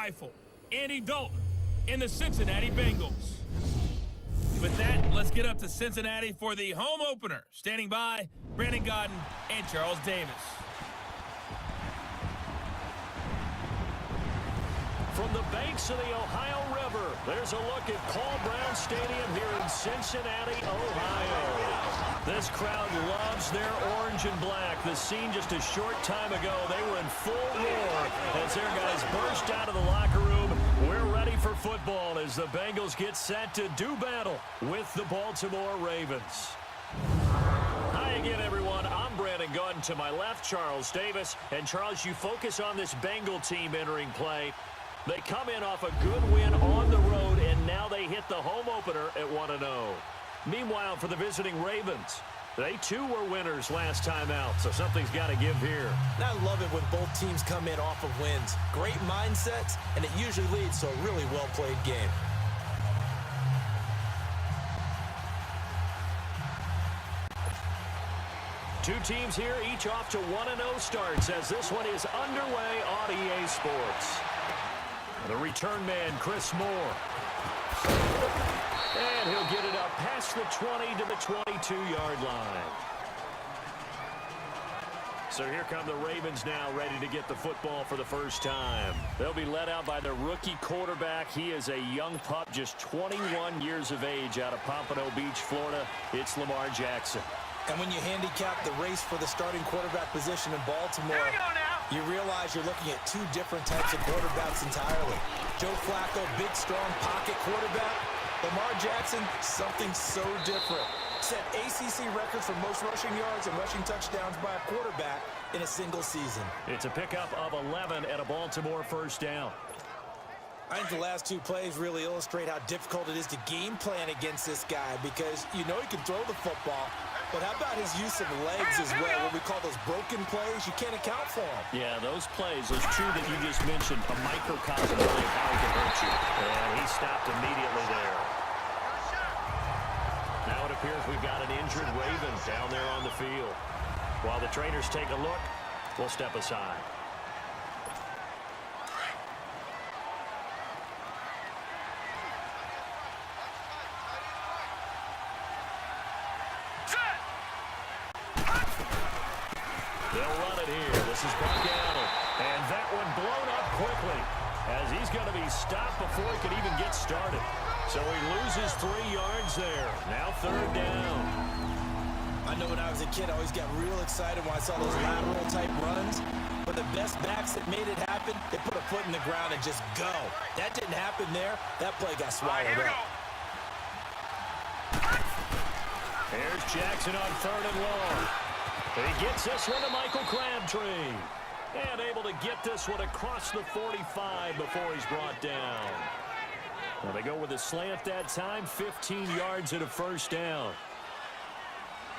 rifle, Andy Dalton, and the Cincinnati Bengals. With that, let's get up to Cincinnati for the home opener. Standing by, Brandon Godden and Charles Davis. From the banks of the Ohio River, there's a look at Paul Brown Stadium here in Cincinnati, Ohio. This crowd loves their orange and black. The scene just a short time ago, they were in full roar as their guys burst out of the locker room. We're ready for football as the Bengals get set to do battle with the Baltimore Ravens. Hi again, everyone. I'm Brandon Godden. To my left, Charles Davis. And Charles, you focus on this Bengal team entering play. They come in off a good win on the road, and now they hit the home opener at 1-0. Meanwhile, for the visiting Ravens, they too were winners last time out, so something's got to give here. And I love it when both teams come in off of wins. Great mindsets, and it usually leads to a really well-played game. Two teams here, each off to 1-0 starts as this one is underway on EA Sports. The return man, Chris Moore. And he'll get it up past the 20 to the 22-yard line. So here come the Ravens now, ready to get the football for the first time. They'll be led out by their rookie quarterback. He is a young pup, just 21 years of age, out of Pompano Beach, Florida. It's Lamar Jackson. And when you handicap the race for the starting quarterback position in Baltimore, you realize you're looking at two different types of quarterbacks entirely. Joe Flacco, big, strong pocket quarterback. Lamar Jackson, something so different. Set ACC records for most rushing yards and rushing touchdowns by a quarterback in a single season. It's a pickup of 11 at a Baltimore first down. I think the last two plays really illustrate how difficult it is to game plan against this guy because you know he can throw the football, but how about his use of legs as well? What we call those broken plays, you can't account for them. Yeah, those plays, those two that you just mentioned, a microcosm of how he can hurt you. And he stopped immediately there. Now it appears we've got an injured Raven down there on the field. While the trainers take a look, we'll step aside. They'll run it here. This is Buck Allen. And that one blown up quickly as he's going to be stopped before he could even get started. So he loses 3 yards there. Now third down. I know when I was a kid, I always got real excited when I saw those lateral-type runs. But the best backs that made it happen, they put a foot in the ground and just go. That didn't happen there. That play got swallowed up. Here's Jackson on third and long. He gets this one to Michael Crabtree. And able to get this one across the 45 before he's brought down. Well, they go with a slant that time, 15 yards and a first down.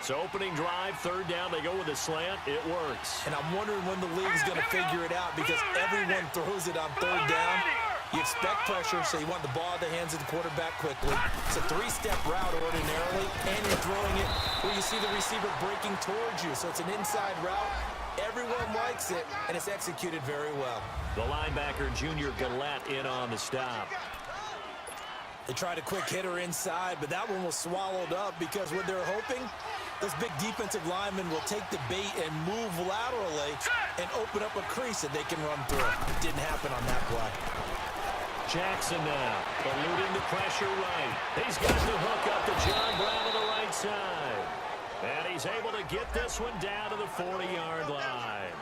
So opening drive, third down, they go with a slant. It works. And I'm wondering when the league's going to figure it out because everyone throws it on third down. You expect pressure, so you want the ball in the hands of the quarterback quickly. It's a three-step route ordinarily, and you're throwing it where you see the receiver breaking towards you. So it's an inside route. Everyone likes it, and it's executed very well. The linebacker, Junior Gillette, in on the stop. They tried a quick hitter inside, but that one was swallowed up because what they're hoping, this big defensive lineman will take the bait and move laterally and open up a crease that they can run through. It didn't happen on that play. Jackson now, eluding the pressure right. He's got the hook up to John Brown on the right side. And he's able to get this one down to the 40-yard line.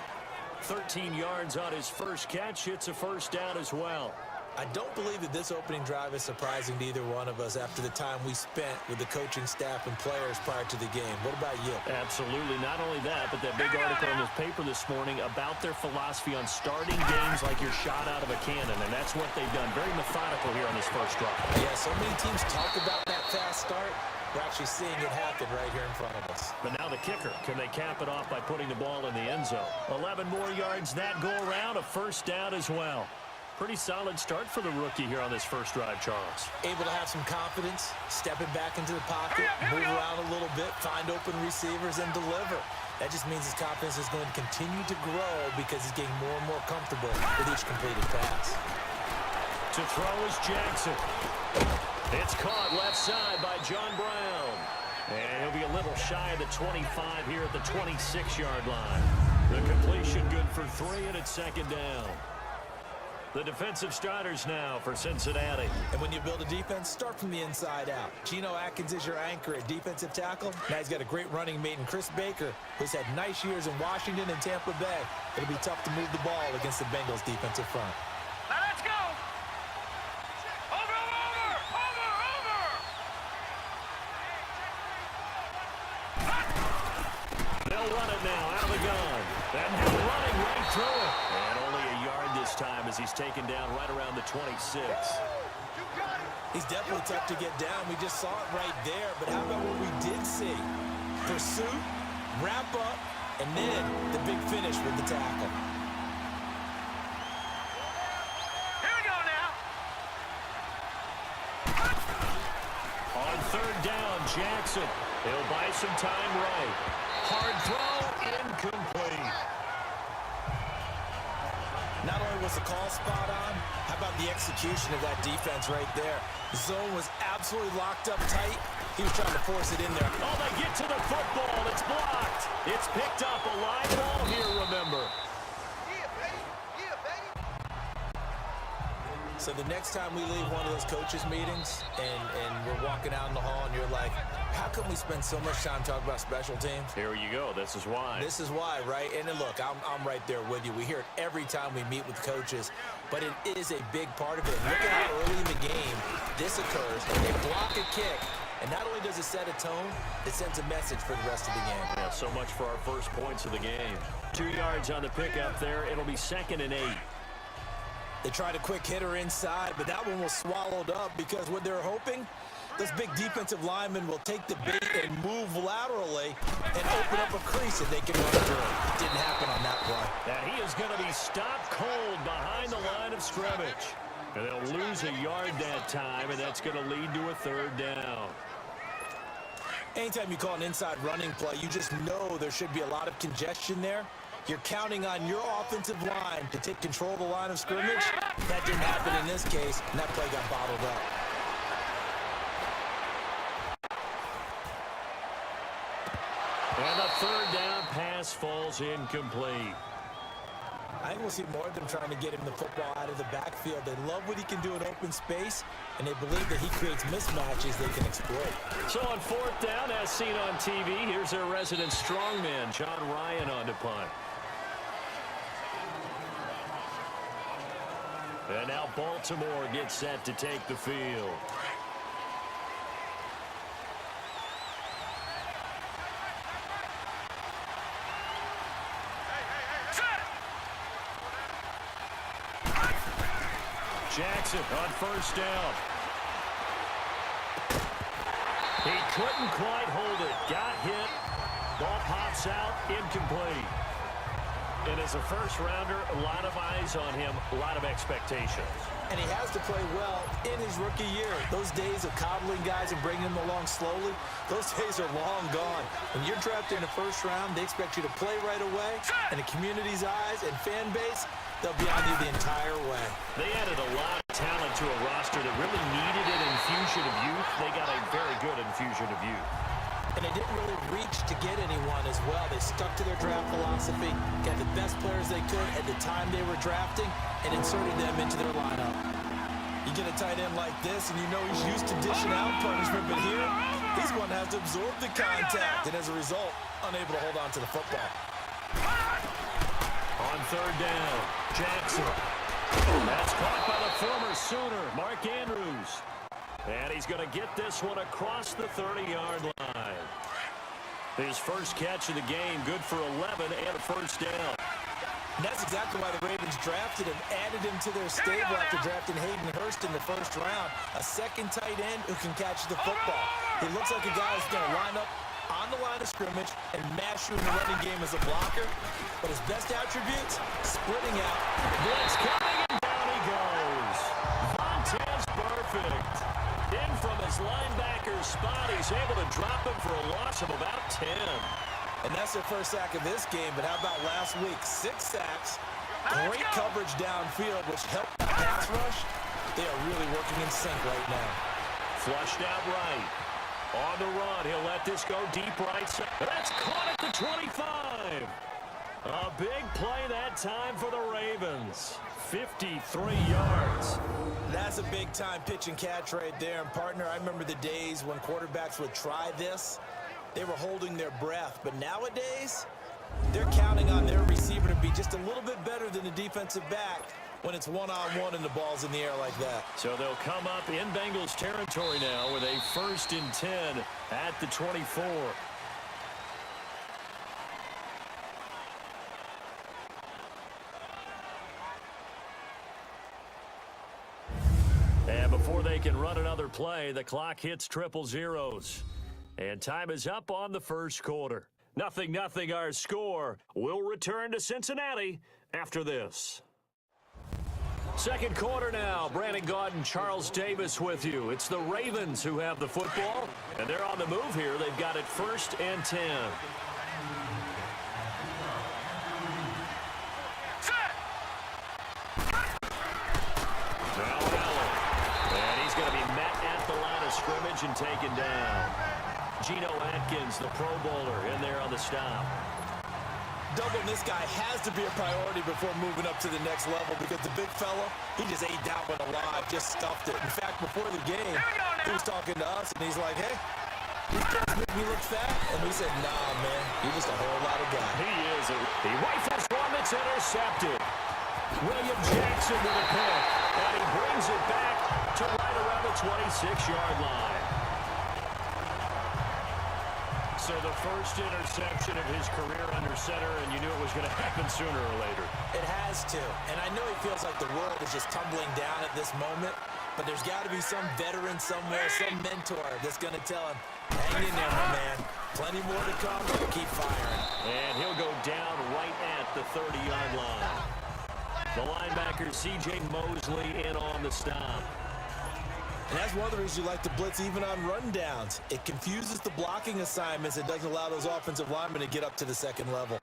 13 yards on his first catch. It's a first down as well. I don't believe that this opening drive is surprising to either one of us after the time we spent with the coaching staff and players prior to the game. What about you? Absolutely. Not only that, but that big article in this paper this morning about their philosophy on starting games like you're shot out of a cannon, and that's what they've done. Very methodical here on this first drive. Yeah, so many teams talk about that fast start. We're actually seeing it happen right here in front of us. But now the kicker. Can they cap it off by putting the ball in the end zone? 11 more yards that go around, a first down as well. Pretty solid start for the rookie here on this first drive, Charles. Able to have some confidence, stepping back into the pocket, move around a little bit, find open receivers, and deliver. That just means his confidence is going to continue to grow because he's getting more and more comfortable with each completed pass. To throw is Jackson. It's caught left side by John Brown. And he'll be a little shy of the 25 here at the 26-yard line. The completion good for 3, and it's second down. The defensive starters now for Cincinnati. And when you build a defense, start from the inside out. Geno Atkins is your anchor at defensive tackle. Now he's got a great running mate in Chris Baker, who's had nice years in Washington and Tampa Bay. It'll be tough to move the ball against the Bengals defensive front. Now let's go! Over! They'll run it now out of the gun. And he's running right through it. And only a yard this time as he's taken down right around the 26. He's definitely tough to get down. We just saw it right there. But how about what we did see? Pursuit, wrap up, and then the big finish with the tackle. Here we go now. On third down, Jackson. He'll buy some time right. Hard throw, incomplete. Not only was the call spot on, how about the execution of that defense right there? The zone was absolutely locked up tight. He was trying to force it in there. Oh, they get to the football. It's blocked. It's picked up. A live ball here, remember. So the next time we leave one of those coaches' meetings and we're walking out in the hall and you're like, how come we spend so much time talking about special teams? Here you go. This is why. This is why, right? And then look, I'm right there with you. We hear it every time we meet with coaches, but it is a big part of it. Look at how early in the game this occurs. They block a kick, and not only does it set a tone, it sends a message for the rest of the game. Yeah, so much for our first points of the game. 2 yards on the pickup there. It'll be 2nd and 8. They tried a quick hitter inside, but that one was swallowed up because what they're hoping, those big defensive linemen will take the bait and move laterally and open up a crease that they can run through. Didn't happen on that play. And he is going to be stopped cold behind the line of scrimmage. And they'll lose a yard that time, and that's going to lead to a 3rd down. Anytime you call an inside running play, you just know there should be a lot of congestion there. You're counting on your offensive line to take control of the line of scrimmage. That didn't happen in this case, and that play got bottled up. And the 3rd down pass falls incomplete. I think we'll see more of them trying to get him the football out of the backfield. They love what he can do in open space, and they believe that he creates mismatches they can exploit. So on 4th down, as seen on TV, here's their resident strongman, John Ryan, on to punt. And now Baltimore gets set to take the field. Jackson on 1st down. He couldn't quite hold it. Got hit. Ball pops out. Incomplete. And as a first-rounder, a lot of eyes on him, a lot of expectations. And he has to play well in his rookie year. Those days of coddling guys and bringing them along slowly, those days are long gone. When you're drafted in the 1st round, they expect you to play right away. And the community's eyes and fan base, they'll be on you the entire way. They added a lot of talent to a roster that really needed an infusion of youth. They got a very good infusion of youth. And they didn't really reach to get anyone as well. They stuck to their draft philosophy, got the best players they could at the time they were drafting, and inserted them into their lineup. You get a tight end like this, and you know he's used to dishing out punishment, but here, he's one that has to absorb the contact, and as a result, unable to hold on to the football. On 3rd down, Jackson. That's caught by the former Sooner, Mark Andrews. And he's going to get this one across the 30-yard line. His first catch of the game, good for 11 and a 1st down. And that's exactly why the Ravens drafted him, added him to their stable after drafting Hayden Hurst in the 1st round. A second tight end who can catch the football. He looks like a guy who's going to line up on the line of scrimmage and mash you in the running game as a blocker. But his best attributes, splitting out. Blitz coming, and down he goes. Montez perfect. In from his linebacker's spot, he's able to drop him for a loss of about 10. And that's their first sack of this game, but how about last week? 6 sacks, great coverage downfield, which helped the pass rush. The They are really working in sync right now. Flushed out right. On the run, he'll let this go deep right side. That's caught at the 25. A big play that time for the Ravens. 53 yards. That's a big-time pitch and catch right there. And, partner, I remember the days when quarterbacks would try this. They were holding their breath. But nowadays, they're counting on their receiver to be just a little bit better than the defensive back when it's one-on-one and the ball's in the air like that. So they'll come up in Bengals territory now with a 1st and 10 at the 24. And before they can run another play, the clock hits triple zeros. And time is up on the first quarter. 0-0 our score. We'll return to Cincinnati after this. Second quarter now. Brandon Gaudin, Charles Davis with you. It's the Ravens who have the football, and they're on the move here. They've got it 1st and 10. Scrimmage and taken down. Geno Atkins, the Pro Bowler, in there on the stop. Doubling this guy has to be a priority before moving up to the next level because the big fella, he just ate that one alive, just stuffed it. In fact, before the game, he was talking to us, and he's like, hey, these guys make me look fat. And we said, nah, man, you're just a whole lot of guy. He is. He rifles one that's intercepted. William Jackson with a pick, and he brings it back to right around the 26-yard line. So the first interception of his career under center, and you knew it was going to happen sooner or later. It has to. And I know he feels like the world is just tumbling down at this moment, but there's got to be some veteran somewhere, some mentor that's going to tell him, hang in there, my man. Plenty more to come. Keep firing. And he'll go down right at the 30-yard line. The linebacker, C.J. Mosley, in on the stop. And that's one of the reasons you like to blitz even on rundowns. It confuses the blocking assignments. It doesn't allow those offensive linemen to get up to the second level.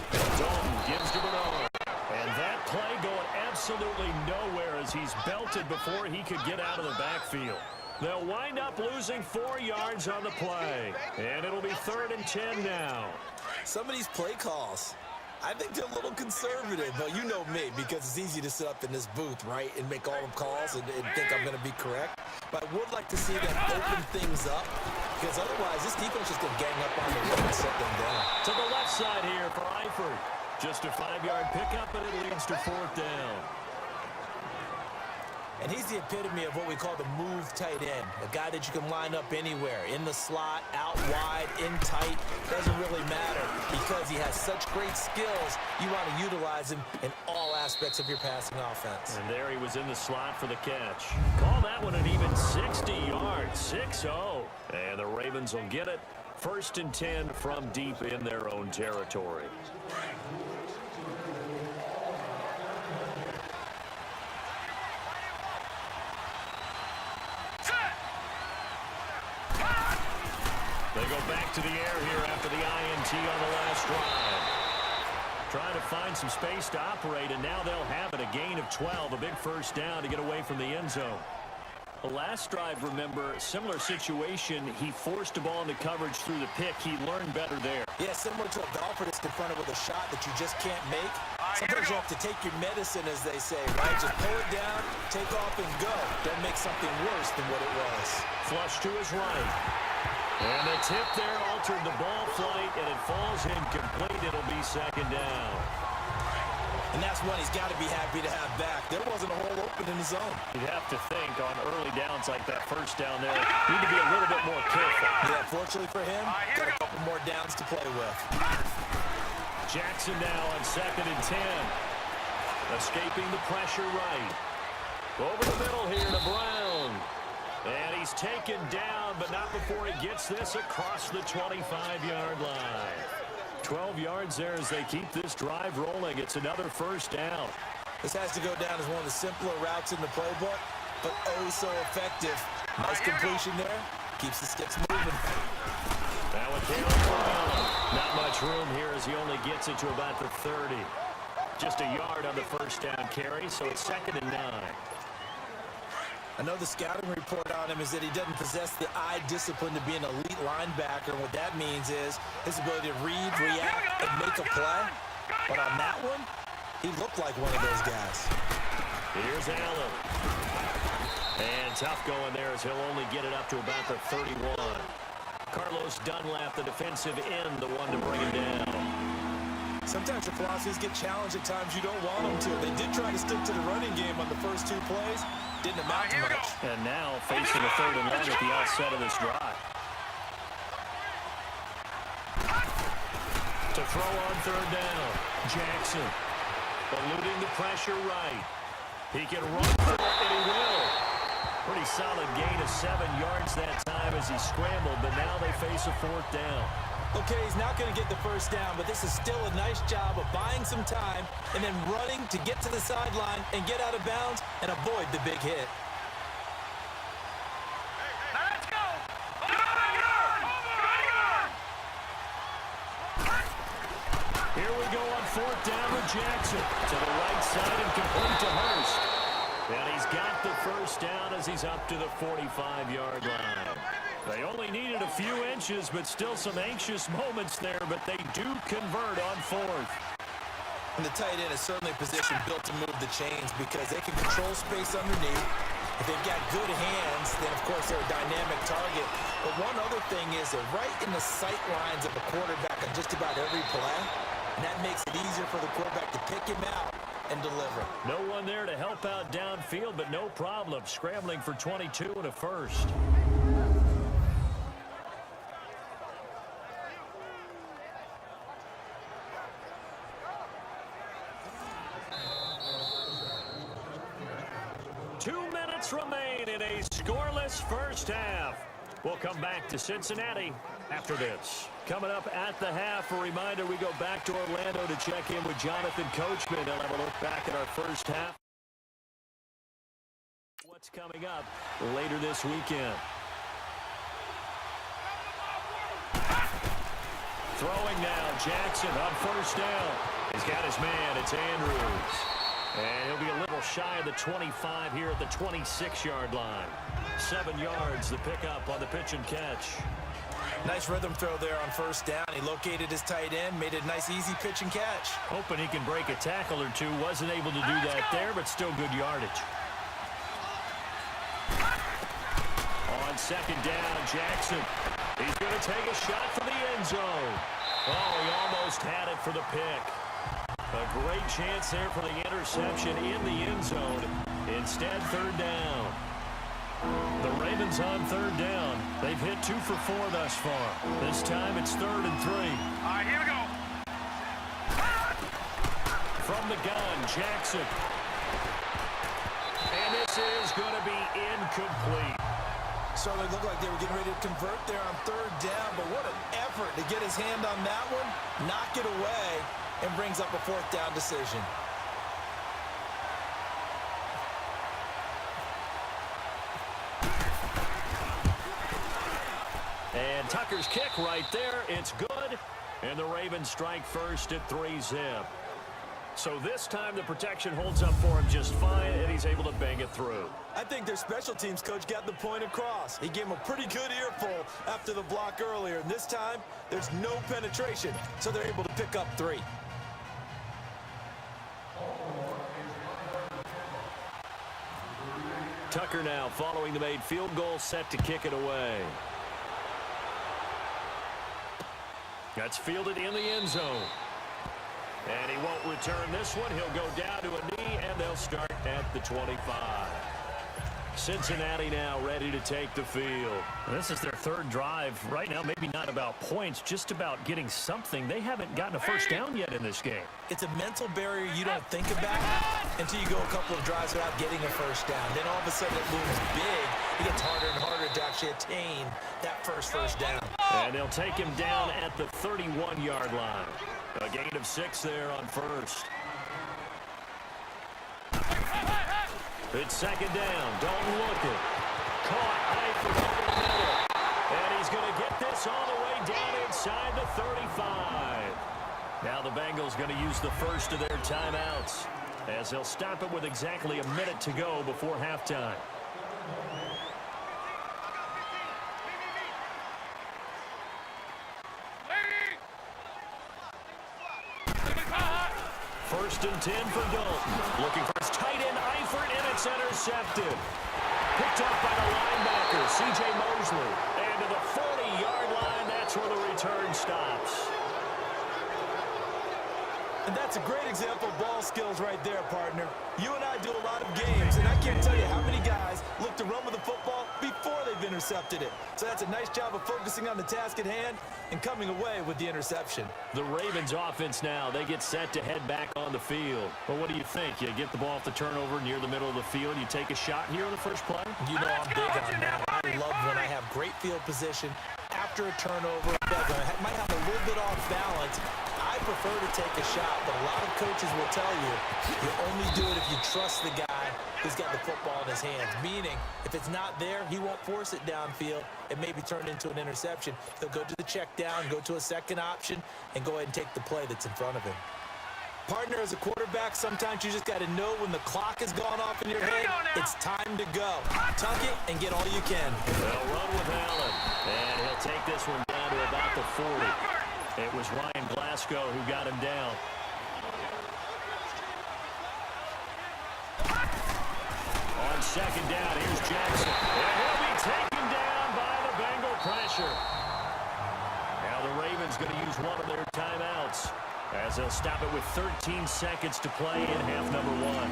Dalton gives to Bernard. And that play going absolutely nowhere as he's belted before he could get out of the backfield. They'll wind up losing 4 yards on the play. And it'll be 3rd and 10 now. Some of these play calls, I think they're a little conservative, but you know me, because it's easy to sit up in this booth, right, and make all the calls and think I'm going to be correct. But I would like to see them open things up, because otherwise this defense is going to gang up on the run and set them down. To the left side here for Eifert. Just a 5-yard pickup, and it leads to 4th down. And he's the epitome of what we call the move tight end, a guy that you can line up anywhere, in the slot, out wide, in tight, doesn't really matter because he has such great skills. You want to utilize him in all aspects of your passing offense. And there he was in the slot for the catch. Call that one an even 60 yards, 6-0. And the Ravens will get it. 1st and 10 from deep in their own territory. They go back to the air here after the INT on the last drive. Trying to find some space to operate, and now they'll have it. A gain of 12, a big 1st down to get away from the end zone. The last drive, remember, similar situation. He forced a ball into coverage through the pick. He learned better there. Yeah, similar to a golfer that's confronted with a shot that you just can't make. Sometimes you have to take your medicine, as they say, right? Just pull it down, take off, and go. Don't make something worse than what it was. Flush to his right. And the tip there altered the ball flight, and it falls incomplete. It'll be 2nd down. And that's one he's got to be happy to have back. There wasn't a hole open in the zone. You'd have to think on early downs like that 1st down there, need to be a little bit more careful. Yeah, fortunately for him, got a couple more downs to play with. Jackson now on 2nd and 10. Escaping the pressure right. Over the middle here to Brown. And he's taken down, but not before he gets this across the 25-yard line. 12 yards there as they keep this drive rolling. It's another 1st down. This has to go down as one of the simpler routes in the playbook, but oh so effective. Nice completion there. Keeps the sticks moving. Now with Brown. Not much room here as he only gets it to about the 30. Just a yard on the first down carry, so it's 2nd and 9. I know the scouting report on him is that he doesn't possess the eye discipline to be an elite linebacker. And what that means is his ability to read, react, and make a play. But on that one, he looked like one of those guys. Here's Allen. And tough going there as he'll only get it up to about the 31. Carlos Dunlap, the defensive end, the one to bring him down. Sometimes your philosophies get challenged at times you don't want them to. They did try to stick to the running game on the first 2 plays. Didn't amount to much. And now facing a 3rd and 1 at the outset of this drive. To throw on 3rd down. Jackson eluding the pressure right. He can run for it, and he will. Pretty solid gain of 7 yards that time as he scrambled, but now they face a 4th down. Okay, he's not going to get the first down, but this is still a nice job of buying some time and then running to get to the sideline and get out of bounds and avoid the big hit. Now let's go. Here we go on 4th down with Jackson. To the right side and complete to Hurst. And he's got the first down as he's up to the 45-yard line. They only needed a few inches, but still some anxious moments there, but they do convert on 4th. And the tight end is certainly a position built to move the chains because they can control space underneath. If they've got good hands, then of course they're a dynamic target. But one other thing is they're right in the sight lines of a quarterback on just about every play. And that makes it easier for the quarterback to pick him out and deliver. No one there to help out downfield, but no problem. Scrambling for 22 and a first. Remain in a scoreless first half. We'll come back to Cincinnati after this. Coming up at the half, a reminder, we go back to Orlando to check in with Jonathan Coachman. He'll have a look back at our first half. What's coming up later this weekend? Throwing now, Jackson on first down. He's got his man, it's Andrews. And he'll be a little shy of the 25 here at the 26-yard line. 7 yards, the pickup on the pitch and catch. Nice rhythm throw there on first down. He located his tight end, made it a nice, easy pitch and catch. Hoping he can break a tackle or two. Wasn't able to do that there, but still good yardage. On 2nd down, Jackson. He's going to take a shot for the end zone. Oh, he almost had it for the pick. A great chance there for the interception in the end zone. Instead, 3rd down. The Ravens on 3rd down. They've hit 2 for 4 thus far. This time it's 3rd and 3. All right, here we go. From the gun, Jackson. And this is going to be incomplete. So they looked like they were getting ready to convert there on 3rd down, but what an effort to get his hand on that one, knock it away, and brings up a 4th down decision. And Tucker's kick right there. It's good. And the Ravens strike first at 3-zip. So this time the protection holds up for him just fine, and he's able to bang it through. I think their special teams coach got the point across. He gave him a pretty good earful after the block earlier. And this time, there's no penetration, so they're able to pick up 3. Tucker now following the made field goal, set to kick it away. That's fielded in the end zone. And he won't return this one. He'll go down to a knee, and they'll start at the 25. Cincinnati now ready to take the field. This is their 3rd drive. Right now, maybe not about points, just about getting something. They haven't gotten a first down yet in this game. It's a mental barrier you don't think about until you go a couple of drives without getting a first down. Then all of a sudden it looms big. It gets harder and harder to actually attain that first down. And they'll take him down at the 31-yard line. A gain of 6 there on first. It's 2nd down. Don't look it. Caught right from over the middle. And he's going to get this all the way down inside the 35. Now the Bengals going to use the first of their timeouts, as they'll stop it with exactly a minute to go before halftime. First and 10 for Dalton. Looking for his tight end, Eifert, and it's intercepted. Picked up by the linebacker, C.J. Mosley. And to the 40-yard line, that's where the return stops. And that's a great example of ball skills right there, partner. You and I do a lot of games, and I can't tell you how many guys look to run with the football before they've intercepted it. So that's a nice job of focusing on the task at hand and coming away with the interception. The Ravens offense now, they get set to head back on the field. Well, what do you think? You get the ball off the turnover near the middle of the field. You take a shot here in the first play? You know I'm big on that. I love when I have great field position after a turnover. I might have a little bit off balance. I prefer to take a shot, but a lot of coaches will tell you you only do it if you trust the guy who's got the football in his hands. Meaning, if it's not there, he won't force it downfield and maybe turn it into an interception. He'll go to the check down, go to a second option, and go ahead and take the play that's in front of him. Partner, as a quarterback, sometimes you just got to know when the clock has gone off in your head, it's time to go. Tuck it and get all you can. They'll run with Allen, and he'll take this one down to about the 40. It was Ryan Glasgow who got him down. On second down, here's Jackson. And he'll be taken down by the Bengal pressure. Now the Ravens going to use one of their timeouts, as they'll stop it with 13 seconds to play in half number one.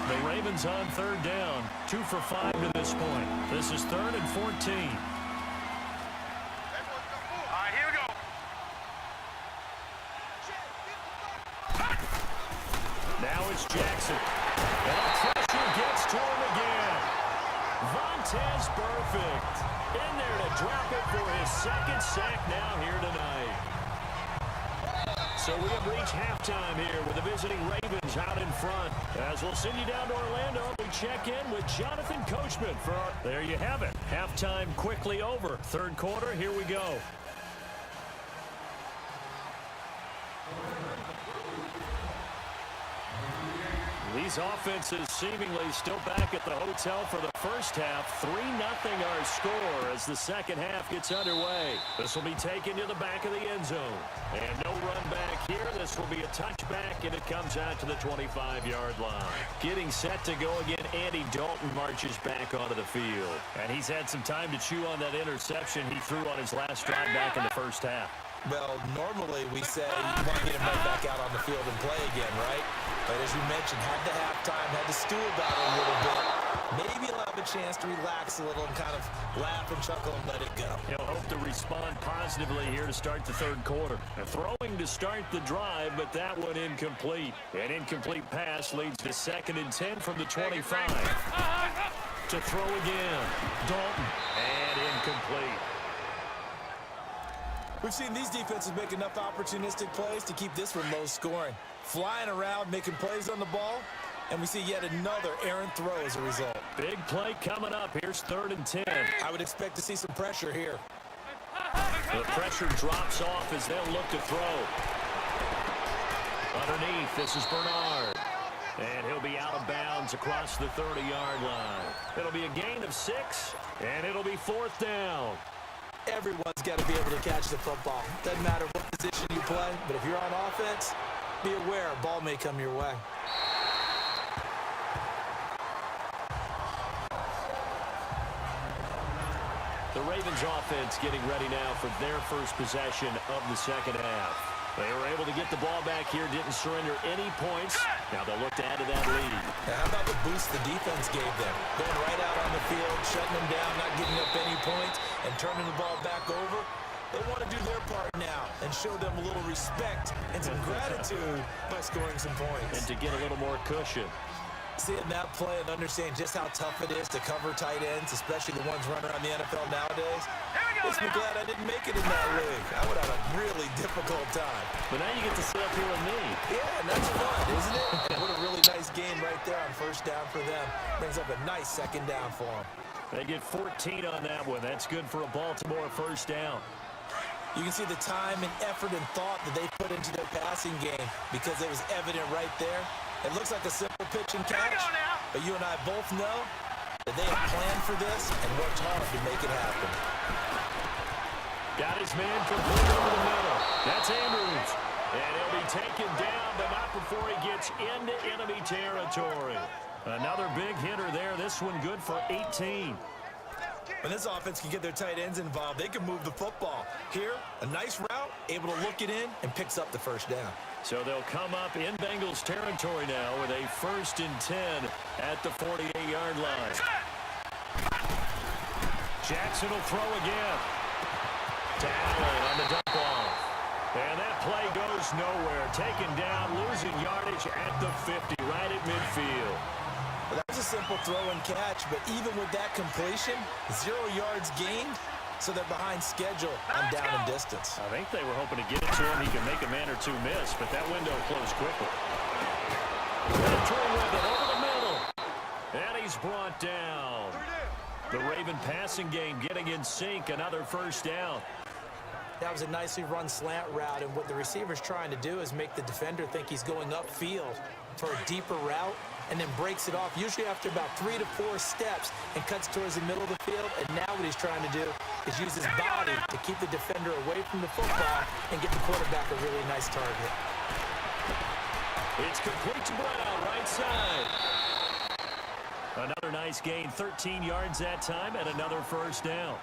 The Ravens on third down, 2 for 5 to this point. This is 3rd and 14. Now it's Jackson. And the pressure gets to him again. Vontez Perfect in there to drop it for his second sack now here tonight. So we have reached halftime here with the visiting Ravens out in front. As we'll send you down to Orlando, we check in with Jonathan Coachman for our... There you have it. Halftime quickly over. Third quarter, here we go. These offenses seemingly still back at the hotel for the first half. 3-0 our score as the second half gets underway. This will be taken to the back of the end zone. And no run back here. This will be a touchback, and it comes out to the 25-yard line. Getting set to go again, Andy Dalton marches back onto the field. And he's had some time to chew on that interception he threw on his last drive back in the first half. Well, normally we say you want to get him right back out on the field and play again, right? But as you mentioned, had the halftime, had to stew about it a little bit. Maybe he'll have a chance to relax a little and kind of laugh and chuckle and let it go. He'll hope to respond positively here to start the third quarter. And throwing to start the drive, but that one incomplete. An incomplete pass leads to 2nd and 10 from the 25. To throw again. Dalton. And incomplete. We've seen these defenses make enough opportunistic plays to keep this one low scoring. Flying around, making plays on the ball, and we see yet another errant throw as a result. Big play coming up. Here's 3rd and 10. I would expect to see some pressure here. The pressure drops off as they'll look to throw. Underneath, this is Bernard. And he'll be out of bounds across the 30-yard line. It'll be a gain of 6, and it'll be 4th down. Everyone's got to be able to catch the football. Doesn't matter what position you play, but if you're on offense, be aware a ball may come your way. The Ravens offense getting ready now for their first possession of the second half. They were able to get the ball back here, didn't surrender any points. Now they'll look to add to that lead. Now how about the boost the defense gave them? Going right out on the field, shutting them down, not giving up any points, and turning the ball back over. They want to do their part now and show them a little respect and some gratitude by scoring some points. And to get a little more cushion. Seeing that play and understand just how tough it is to cover tight ends, especially the ones running around the NFL nowadays, makes me glad I didn't make it in that league. I would have a really difficult time. But now you get to sit up here with me. Yeah, and that's fun, isn't it? And what a really nice game right there on first down for them. Brings up a nice second down for them. They get 14 on that one. That's good for a Baltimore first down. You can see the time and effort and thought that they put into their passing game because it was evident right there. It looks like a simple pitch and catch, but you and I both know that they have planned for this and worked hard to make it happen. Got his man complete over the middle. That's Andrews. And he'll be taken down, but not before he gets into enemy territory. Another big hitter there. This one good for 18. When this offense can get their tight ends involved, they can move the football. Here, a nice route, able to look it in, and picks up the first down. So they'll come up in Bengals territory now with a 1st and 10 at the 48-yard line. Jackson will throw again. To Allen on the dump off. And that play goes nowhere. Taken down, losing yardage at the 50, right at midfield. Well, that was a simple throw and catch, but even with that completion, 0 yards gained, so they're behind schedule on down and distance. I think they were hoping to get it to him. He could make a man or two miss, but that window closed quickly. And through with it over the middle. And he's brought down. The Raven passing game getting in sync. Another first down. That was a nicely run slant route, and what the receiver's trying to do is make the defender think he's going upfield for a deeper route, and then breaks it off, usually after about 3 to 4 steps, and cuts towards the middle of the field. And now what he's trying to do is use his body to keep the defender away from the football and get the quarterback a really nice target. It's complete to Brown, right side. Another nice gain, 13 yards that time, and another first down.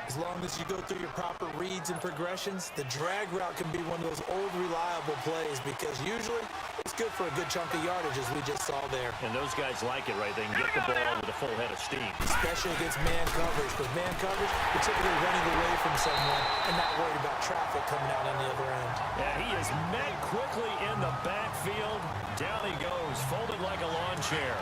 As long as you go through your proper reads and progressions, the drag route can be one of those old reliable plays because usually it's good for a good chunk of yardage, as we just saw there. And those guys like it, right? They can get the ball with a full head of steam. Especially against man coverage. With man coverage, you're typically running away from someone and not worried about traffic coming out on the other end. And he is met quickly in the backfield. Down he goes, folded like a lawn chair.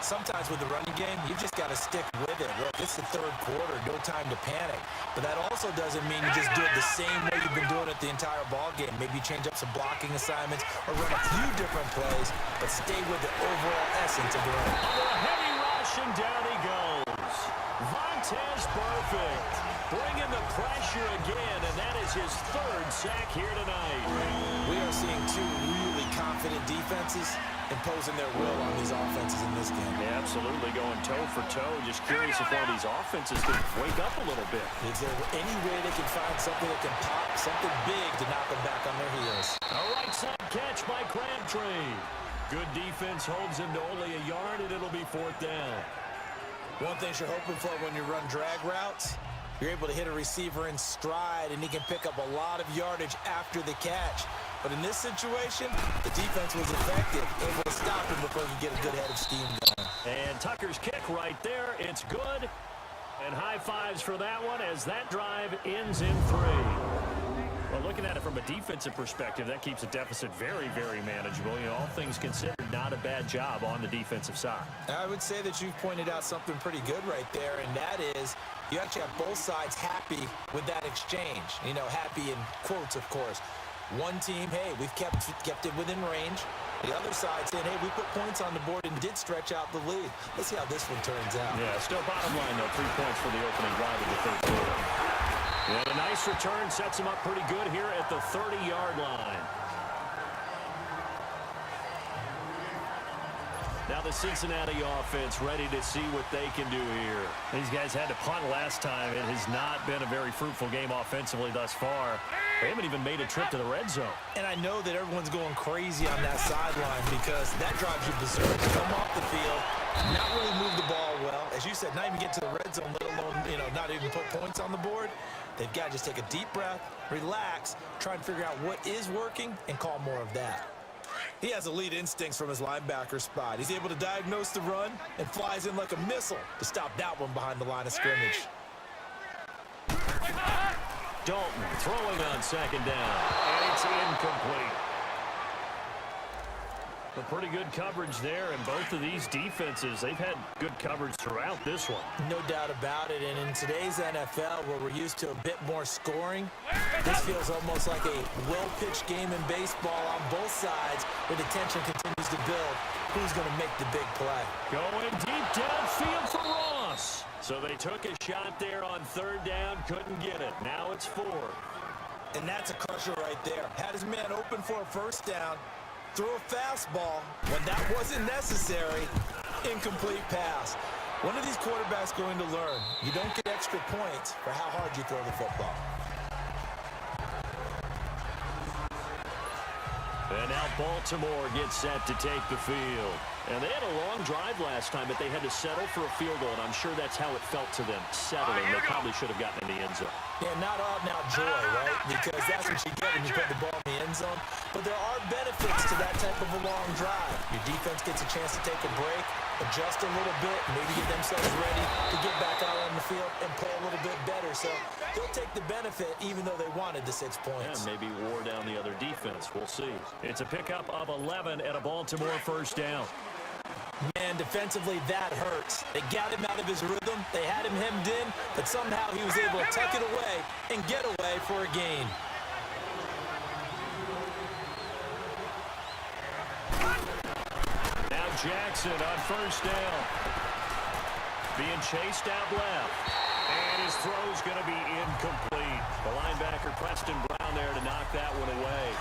Sometimes with the running game, you just got to stick with it. Look, it's the 3rd quarter, no time to panic. But that also doesn't mean you just do it the same way you've been doing it the entire ball game. Maybe change up some blocking assignments or run a few different plays, but stay with the overall essence of the run. Under a heavy rush, and down he goes. Vontez perfect. Bringing the pressure again, and that is his 3rd sack here tonight. We are seeing 2 really confident defenses imposing their will on these offenses in this game. Yeah, absolutely, going toe for toe. Just curious if one of these offenses can wake up a little bit. Is there any way they can find something that can pop, something big to knock them back on their heels? A right side catch by Crabtree. Good defense holds him to only a yard, and it'll be 4th down. One thing you're hoping for when you run drag routes, you're able to hit a receiver in stride, and he can pick up a lot of yardage after the catch. But in this situation, the defense was effective, able to stop him before he could get a good head of steam going. And Tucker's kick right there. It's good. And high fives for that one as that drive ends in 3. Well, looking at it from a defensive perspective, that keeps the deficit very, very manageable. You know, all things considered, not a bad job on the defensive side. I would say that you've pointed out something pretty good right there, and that is you actually have both sides happy with that exchange. You know, happy in quotes, of course. One team, hey, we've kept it within range. The other side saying, hey, we put points on the board and did stretch out the lead. Let's see how this one turns out. Yeah, still bottom line, though. 3 points for the opening drive of the 3rd quarter. And a nice return sets him up pretty good here at the 30-yard line. Now the Cincinnati offense ready to see what they can do here. These guys had to punt last time. It has not been a very fruitful game offensively thus far. They haven't even made a trip to the red zone. And I know that everyone's going crazy on that sideline because that drives you berserk. Come off the field, not really move the ball well. As you said, not even get to the red zone, let alone, you know, not even put points on the board. They've got to just take a deep breath, relax, try and figure out what is working, and call more of that. He has elite instincts from his linebacker spot. He's able to diagnose the run and flies in like a missile to stop that one behind the line of scrimmage. Dalton throwing on 2nd down, and it's incomplete. A pretty good coverage there, and both of these defenses, they've had good coverage throughout this one. No doubt about it, and in today's NFL, where we're used to a bit more scoring, this feels almost like a well-pitched game in baseball on both sides, where the tension continues to build. Who's going to make the big play? Going deep downfield for Ross. So they took a shot there on third down, couldn't get it. Now it's 4. And that's a crusher right there. Had his man open for a first down, threw a fastball. When that wasn't necessary, incomplete pass. One of these quarterbacks going to learn, you don't get extra points for how hard you throw the football. And now Baltimore gets set to take the field. And they had a long drive last time, but they had to settle for a field goal, and I'm sure that's how it felt to them, settling. They probably should have gotten in the end zone. Yeah, not all now joy, right? Because that's what you get when you put the ball in the end zone. But there are benefits to that type of a long drive. Your defense gets a chance to take a break, adjust a little bit, maybe get themselves ready to get back out on the field and play a little bit better. So they'll take the benefit even though they wanted the 6 points. And maybe wore down the other defense. We'll see. It's a pickup of 11 at a Baltimore first down. Man, defensively, that hurts. They got him out of his rhythm. They had him hemmed in, but somehow he was able to tuck it away and get away for a gain. Now Jackson on first down. Being chased out left. And his throw's going to be incomplete. The linebacker, Preston Brown, there to knock that one away.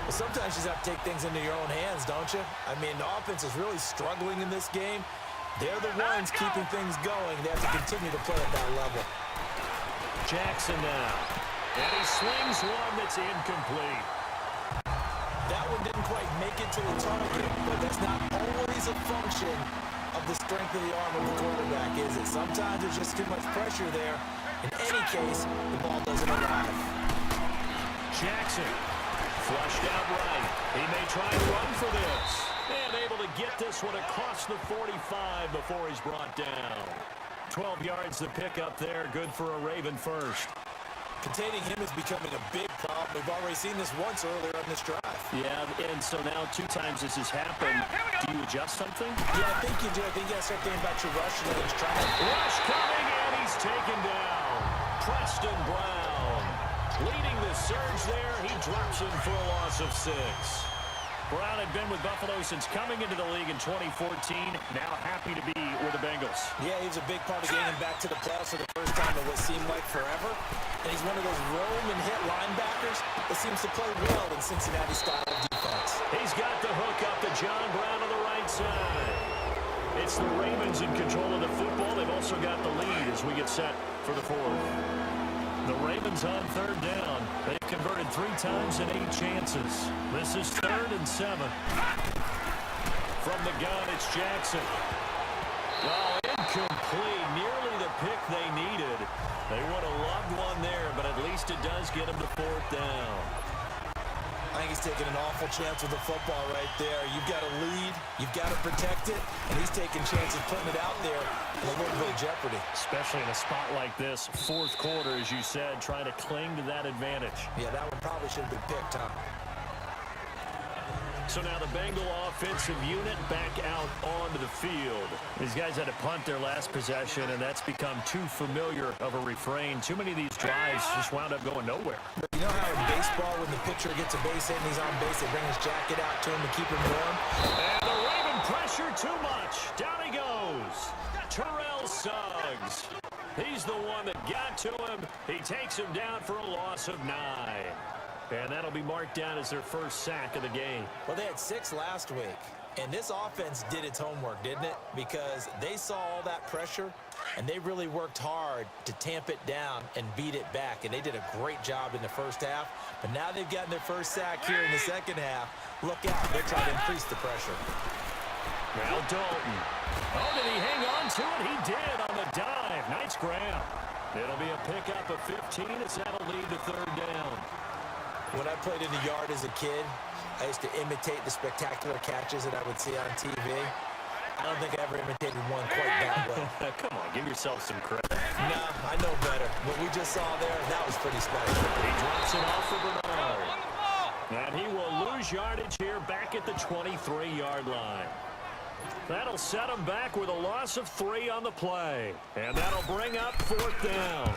Well, sometimes you just have to take things into your own hands, don't you? I mean, the offense is really struggling in this game. They're the ones keeping things going. They have to continue to play at that level. Jackson now. And he slings one that's incomplete. That one didn't quite make it to the target, but that's not always a function of the strength of the arm of the quarterback, is it? Sometimes there's just too much pressure there. In any case, the ball doesn't arrive. Jackson. Flushed out right. He may try to run for this. And able to get this one across the 45 before he's brought down. 12 yards to pick up there. Good for a Raven first. Containing him is becoming a big problem. We've already seen this once earlier on this drive. Yeah, and so now 2 times this has happened. Do you adjust something? Yeah, I think you do. I think you got to start thinking about your rush and then try to... Rush coming, and he's taken down. Preston Brown. Leading the surge there, he drops him for a loss of 6. Brown had been with Buffalo since coming into the league in 2014. Now happy to be with the Bengals. Yeah, he was a big part of getting him back to the playoffs for the first time in what seemed like forever. And he's one of those roam and hit linebackers that seems to play well in Cincinnati style of defense. He's got the hook up to John Brown on the right side. It's the Ravens in control of the football. They've also got the lead as we get set for the 4th. The Ravens on third down. They've converted 3 times in 8 chances. This is 3rd and 7. From the gun, it's Jackson. Oh, incomplete. Nearly the pick they needed. They would have loved one there, but at least it does get them to 4th down. I think he's taking an awful chance with the football right there. You've got to lead, you've got to protect it, and he's taking chances putting it out there in a little bit of jeopardy. Especially in a spot like this, 4th quarter, as you said, trying to cling to that advantage. Yeah, that one probably should have been picked, huh? So now the Bengal offensive unit back out onto the field. These guys had to punt their last possession, and that's become too familiar of a refrain. Too many of these drives just wound up going nowhere. But you know how in baseball, when the pitcher gets a base hit and he's on base, they bring his jacket out to him to keep him warm? And the Raven pressure too much. Down he goes. Terrell Suggs. He's the one that got to him. He takes him down for a loss of 9. And that'll be marked down as their first sack of the game. Well, they had 6 last week. And this offense did its homework, didn't it? Because they saw all that pressure, and they really worked hard to tamp it down and beat it back. And they did a great job in the first half. But now they've gotten their first sack here in the second half. Look out. They're trying to increase the pressure. Now Dalton. Oh, did he hang on to it? He did on the dive. Nice grab. It'll be a pickup of 15 as that'll lead to 3rd down. When I played in the yard as a kid, I used to imitate the spectacular catches that I would see on TV. I don't think I ever imitated one quite that well. Come on, give yourself some credit. Nah, I know better. What we just saw there, that was pretty special. He drops it off for Bernard. And he will lose yardage here back at the 23-yard line. That'll set him back with a loss of 3 on the play. And that'll bring up 4th down.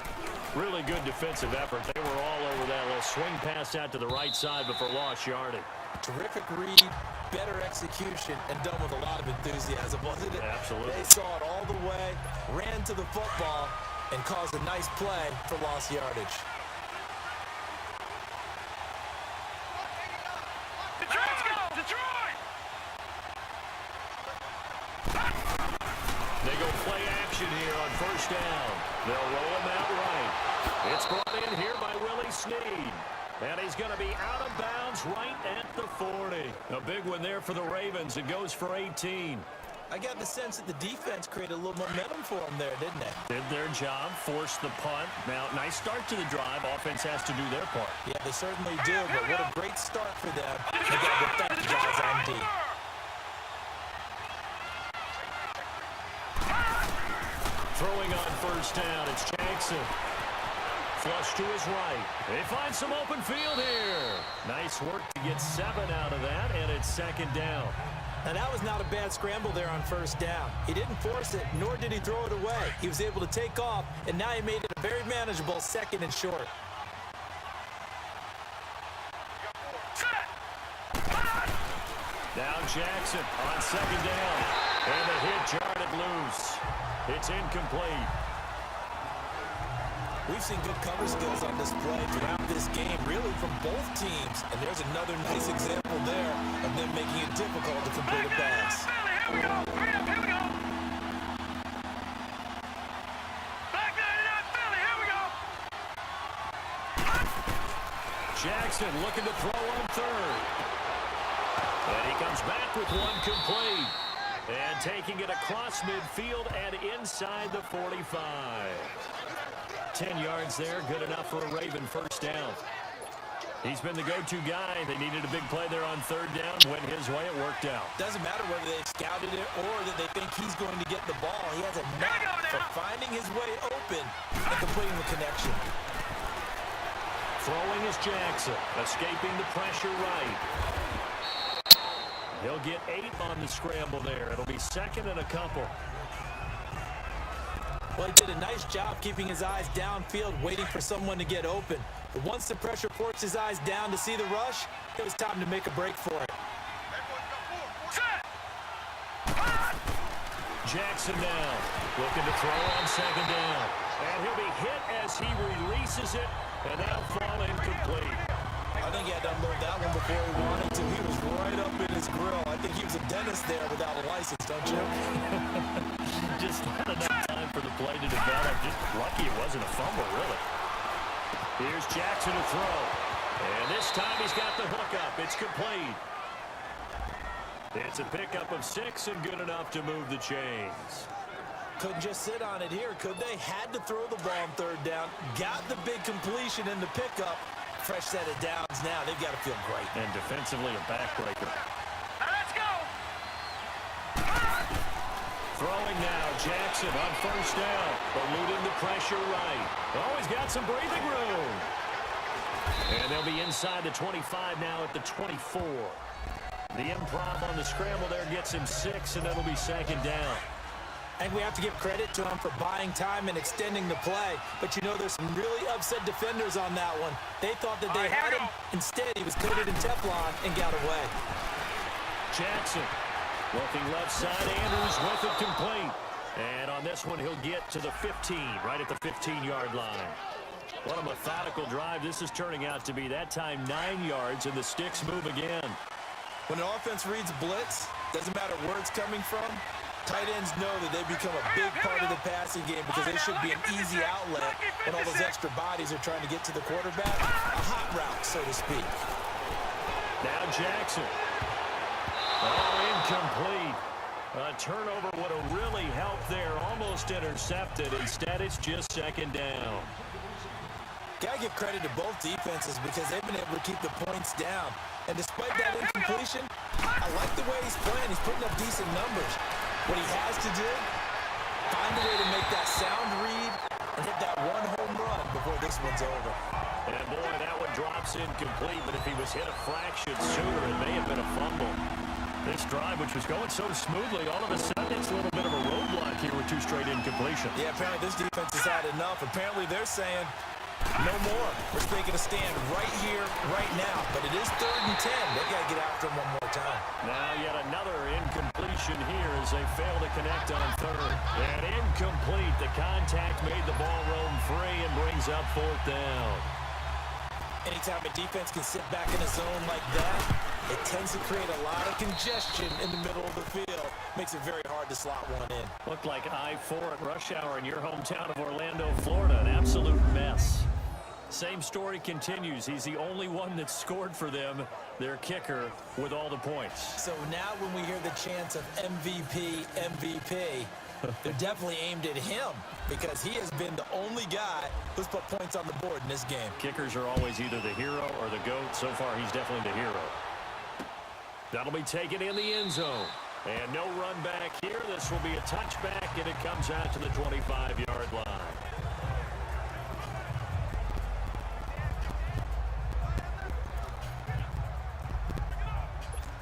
Really good defensive effort. They were all over that little swing pass out to the right side before lost yardage. Terrific read, better execution, and done with a lot of enthusiasm, wasn't it? Absolutely. They saw it all the way, ran to the football, and caused a nice play for lost yardage. Detroit! They go play action here on 1st down. They'll roll him out right. It's brought in here by Willie Snead. And he's going to be out of bounds right at the 40. A big one there for the Ravens. It goes for 18. I got the sense that the defense created a little momentum for them there, didn't they? Did their job, forced the punt. Now, nice start to the drive. Offense has to do their part. Yeah, they certainly do, but what a great start for them. They got to thank the guys on D. Throwing on 1st down, it's Jackson. Flush to his right. They find some open field here. Nice work to get 7 out of that, and it's 2nd down. Now, that was not a bad scramble there on 1st down. He didn't force it, nor did he throw it away. He was able to take off, and now he made it a very manageable 2nd and short. Now Jackson on 2nd down. And the hit jarred it loose. It's incomplete. We've seen good cover skills on display throughout this game, really from both teams. And there's another nice example there of them making it difficult to complete a pass. Here we go. Here we go. Back there, Philly. Here we go. Jackson looking to throw on 3rd. And he comes back with one complete. And taking it across midfield and inside the 45. 10 yards there, good enough for a Raven 1st down. He's been the go-to guy. They needed a big play there on 3rd down. Went his way, it worked out. Doesn't matter whether they scouted it or that they think he's going to get the ball. He has a knack for finding his way open and completing the connection. Throwing is Jackson, escaping the pressure right. He'll get 8 on the scramble there. It'll be 2nd and a couple. Well, he did a nice job keeping his eyes downfield, waiting for someone to get open. But once the pressure forced his eyes down to see the rush, it was time to make a break for it. Jackson now, looking to throw on 2nd down. And he'll be hit as he releases it, and that'll fall incomplete. I think he had to unload that one before he wanted to. He was right up in his grill. I think he was a dentist there without a license, don't you? Just not enough time for the play to develop. Just lucky it wasn't a fumble, really. Here's Jackson to throw. And this time he's got the hook up. It's complete. It's a pickup of 6 and good enough to move the chains. Couldn't just sit on it here, could they? Had to throw the ball on 3rd down. Got the big completion in the pickup. Fresh set of downs now. They've got to feel great. And defensively, a backbreaker. Let's go. Throwing now, Jackson on 1st down. Eluding the pressure right. Oh, he's got some breathing room. And they'll be inside the 25 now at the 24. The improv on the scramble there gets him 6, and that'll be 2nd down. And we have to give credit to him for buying time and extending the play. But you know, there's some really upset defenders on that one. They thought that they had him. Instead, he was coated in Teflon and got away. Jackson looking left side. Andrews with it complete. And on this one, he'll get to the 15, right at the 15-yard line. What a methodical drive this is turning out to be. That time 9 yards, and the sticks move again. When an offense reads blitz, doesn't matter where it's coming from, tight ends know that they become a big part of the passing game because they should be an easy outlet when all those extra bodies are trying to get to the quarterback. A hot route, so to speak. Now Jackson. Oh, incomplete. A turnover would have really helped there. Almost intercepted. Instead, it's just 2nd down. Got to give credit to both defenses because they've been able to keep the points down. And despite that incompletion, I like the way he's playing. He's putting up decent numbers. What he has to do, find a way to make that sound read and hit that one home run before this one's over. And boy, that one dropped drops incomplete, but if he was hit a fraction sooner, it may have been a fumble. This drive, which was going so smoothly, all of a sudden it's a little bit of a roadblock here with 2 straight incompletions. Yeah, apparently this defense has had enough. Apparently they're saying no more. We're taking a stand right here, right now. But it is 3rd and 10. They got to get after him one more time. Now yet another incompletion here as they fail to connect on 3rd. And incomplete. The contact made the ball roam free and brings up 4th down. Anytime a defense can sit back in a zone like that, it tends to create a lot of congestion in the middle of the field. Makes it very hard to slot one in. Looked like I-4 at rush hour in your hometown of Orlando, Florida. An absolute mess. Same story continues. He's the only one that scored for them, their kicker, with all the points. So now when we hear the chants of MVP, MVP, they're definitely aimed at him because he has been the only guy who's put points on the board in this game. Kickers are always either the hero or the GOAT. So far, he's definitely the hero. That'll be taken in the end zone. And no run back here. This will be a touchback, and it comes out to the 25-yard line.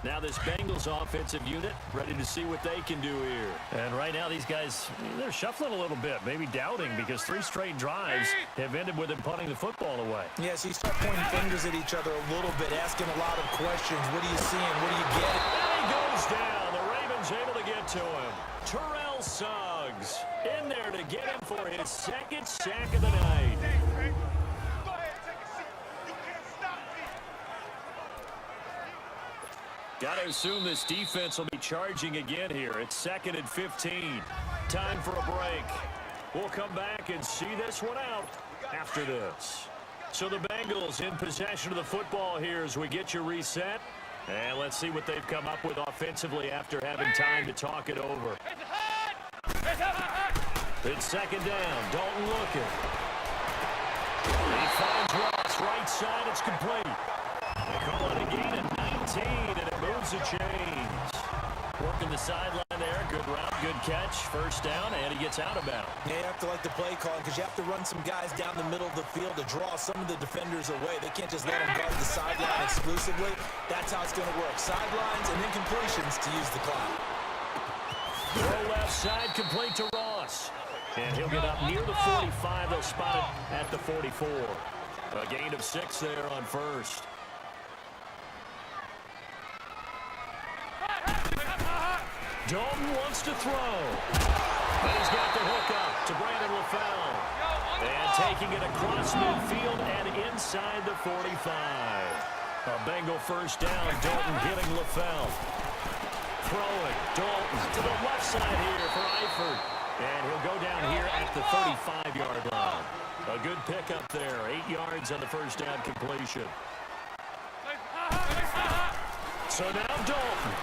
Now this Bengals offensive unit ready to see what they can do here. And right now these guys, they're shuffling a little bit, maybe doubting because 3 straight drives have ended with them punting the football away. Yeah, so you start pointing fingers at each other a little bit, asking a lot of questions. What are you seeing? What do you get? And he goes down. The Ravens able to get to him. Terrell Suggs in there to get him for his 2nd sack of the night. Got to assume this defense will be charging again here. It's 2nd and 15. Time for a break. We'll come back and see this one out after this. So the Bengals in possession of the football here as we get you reset. And let's see what they've come up with offensively after having time to talk it over. It's 2nd down. Dalton looking. He finds Ross right side. It's complete. They call it a gain of 19, and it moves the chains. Working the sideline there. Good route, good catch. 1st down, and he gets out of bounds. Yeah, you have to like the play call because you have to run some guys down the middle of the field to draw some of the defenders away. They can't just let them guard the sideline exclusively. That's how it's going to work. Sidelines and incompletions to use the clock. Throw left side, complete to Ross. And he'll get up near the 45. They'll spot it at the 44. A gain of 6 there on 1st. Dalton wants to throw. But he's got the hook up to Brandon LaFell. And taking it across midfield and inside the 45. A Bengal 1st down. Dalton hitting LaFell. Throwing. Dalton to the left side here for Eifert. And he'll go down here at the 35-yard line. A good pickup there. 8 yards on the 1st down completion. So now Dalton.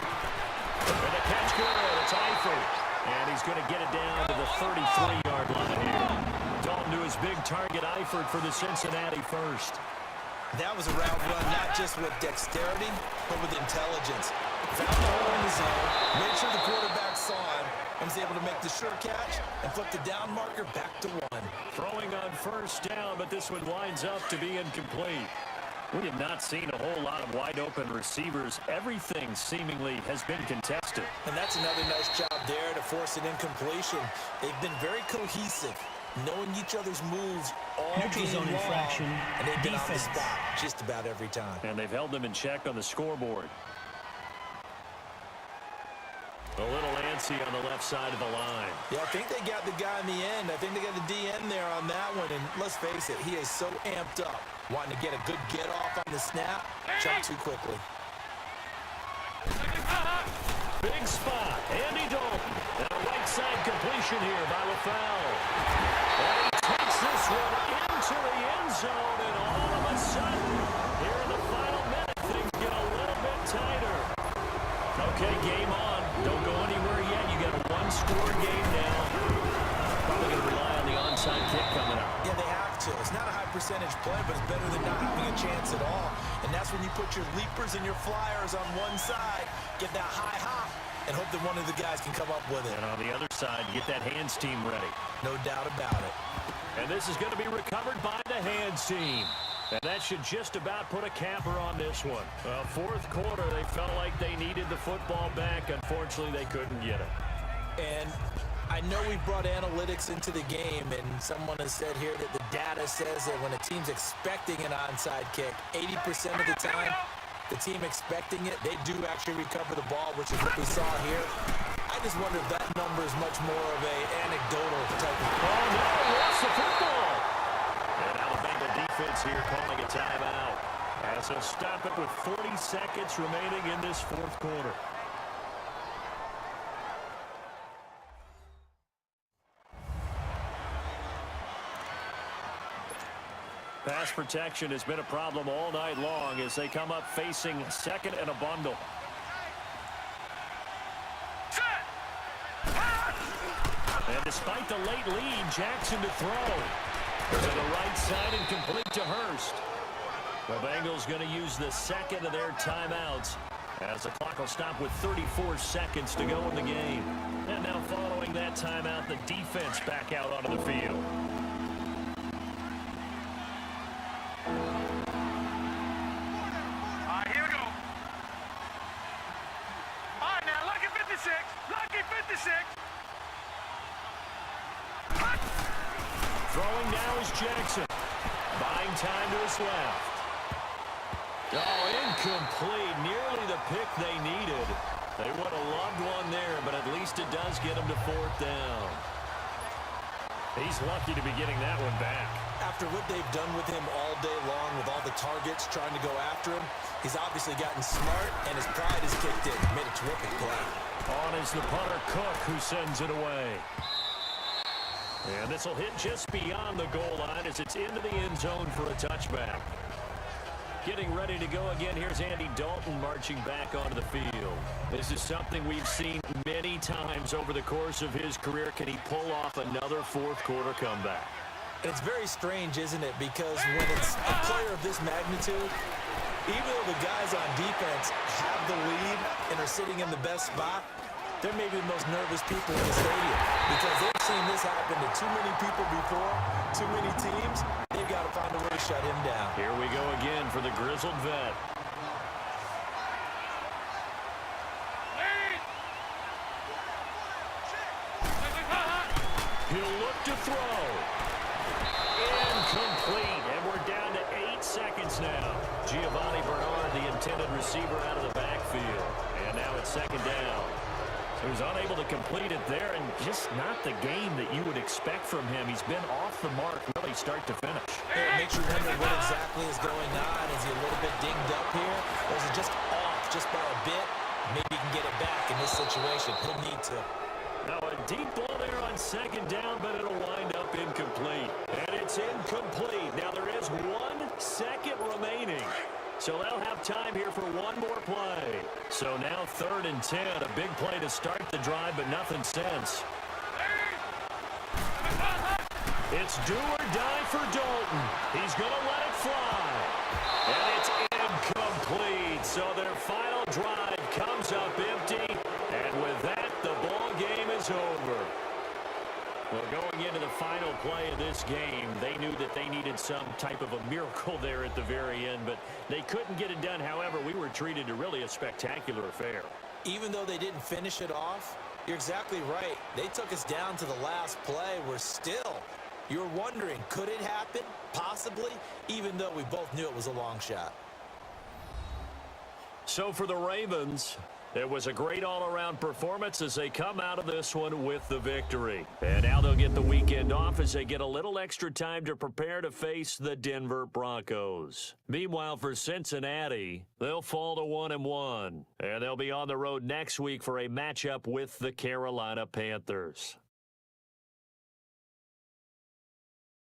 And the catch good. It's Eifert. And he's going to get it down to the 33-yard line here. Dalton to his big target, Eifert, for the Cincinnati 1st. That was a route run, not just with dexterity, but with intelligence. Found the hole in the zone, made sure the quarterback saw him, and was able to make the sure catch and flip the down marker back to 1. Throwing on 1st down, but this one winds up to be incomplete. We have not seen a whole lot of wide-open receivers. Everything seemingly has been contested. And that's another nice job there to force an incompletion. They've been very cohesive, knowing each other's moves all game long, infraction, and they've been on the spot just about every time. And they've held them in check on the scoreboard. A little antsy on the left side of the line. Yeah, I think they got the guy in the end. I think they got the DN there on that one. And let's face it, he is so amped up, wanting to get a good get off on the snap, jump too quickly. Big spot, Andy Dalton. And a right side completion here by LaFell. And he takes this one into the end zone, and all of a sudden, here in the final minute, things get a little bit tighter. Okay, game on. Don't go anywhere yet. You got a 1-score game now. Probably going to rely on the onside kick coming up. Yeah, they have to. It's not a high percentage play, but it's better than not having a chance at all. And that's when you put your leapers and your flyers on one side, get that high hop, and hope that one of the guys can come up with it. And on the other side, get that hands team ready. No doubt about it. And this is going to be recovered by the hands team. And that should just about put a capper on this one. Fourth quarter, they felt like they needed the football back. Unfortunately, they couldn't get it. And I know we brought analytics into the game, and someone has said here that the data says that when a team's expecting an onside kick, 80% of the time, the team expecting it, they do actually recover the ball, which is what we saw here. I just wonder if that number is much more of a anecdotal type of... Oh, no, lost the football. And now the Bengal defense here calling a timeout. As they'll stop it with 40 seconds remaining in this fourth quarter. Pass protection has been a problem all night long as they come up facing second and a bundle. And despite the late lead, Jackson to throw. To the right side and complete to Hurst. The Bengals going to use the second of their timeouts as the clock will stop with 34 seconds to go in the game. And now following that timeout, the defense back out onto the field. Here we go. All right, now, lucky 56. Lucky 56. Throwing now is Jackson. Buying time to his left. Oh, incomplete. Nearly the pick they needed. They would have loved one there, but at least it does get them to fourth down. He's lucky to be getting that one back. After what they've done with him all day long with all the targets trying to go after him, he's obviously gotten smart, and his pride has kicked in. Made a terrific play. On is the punter, Cook, who sends it away. And this will hit just beyond the goal line as it's into the end zone for a touchback. Getting ready to go again, here's Andy Dalton marching back onto the field. This is something we've seen many times over the course of his career. Can he pull off another fourth quarter comeback? And it's very strange, isn't it? Because when it's a player of this magnitude, even though the guys on defense have the lead and are sitting in the best spot, they're maybe the most nervous people in the stadium because they've seen this happen to too many people before, too many teams. They've got to find a way to shut him down. Here we go again for the grizzled vet. He'll look to throw. Incomplete, and we're down to 8 seconds now. Giovanni Bernard, the intended receiver, out of the backfield. And now it's second down. He was unable to complete it there, and just not the game that you would expect from him. He's been off the mark really start to finish. It makes you wonder what exactly is going on. Is he a little bit dinged up here? Or is it just off just by a bit? Maybe he can get it back in this situation. He'll need to. Now a deep ball there on second down, but it'll wind up incomplete. And it's incomplete. Now there is 1 second remaining. So they'll have time here for one more play. So now 3rd and 10. A big play to start the drive, but nothing since. It's do or die for Dalton. He's going to let it fly. And it's incomplete. So their final drive comes up empty. And with that, the ball game is over. Well, going into the final play of this game, they knew that they needed some type of a miracle there at the very end, but they couldn't get it done. However, we were treated to really a spectacular affair. Even though they didn't finish it off, you're exactly right. They took us down to the last play. We're still, you're wondering, could it happen? Possibly, even though we both knew it was a long shot. So for the Ravens, it was a great all-around performance as they come out of this one with the victory. And now they'll get the weekend off as they get a little extra time to prepare to face the Denver Broncos. Meanwhile, for Cincinnati, they'll fall to 1-1. And they'll be on the road next week for a matchup with the Carolina Panthers.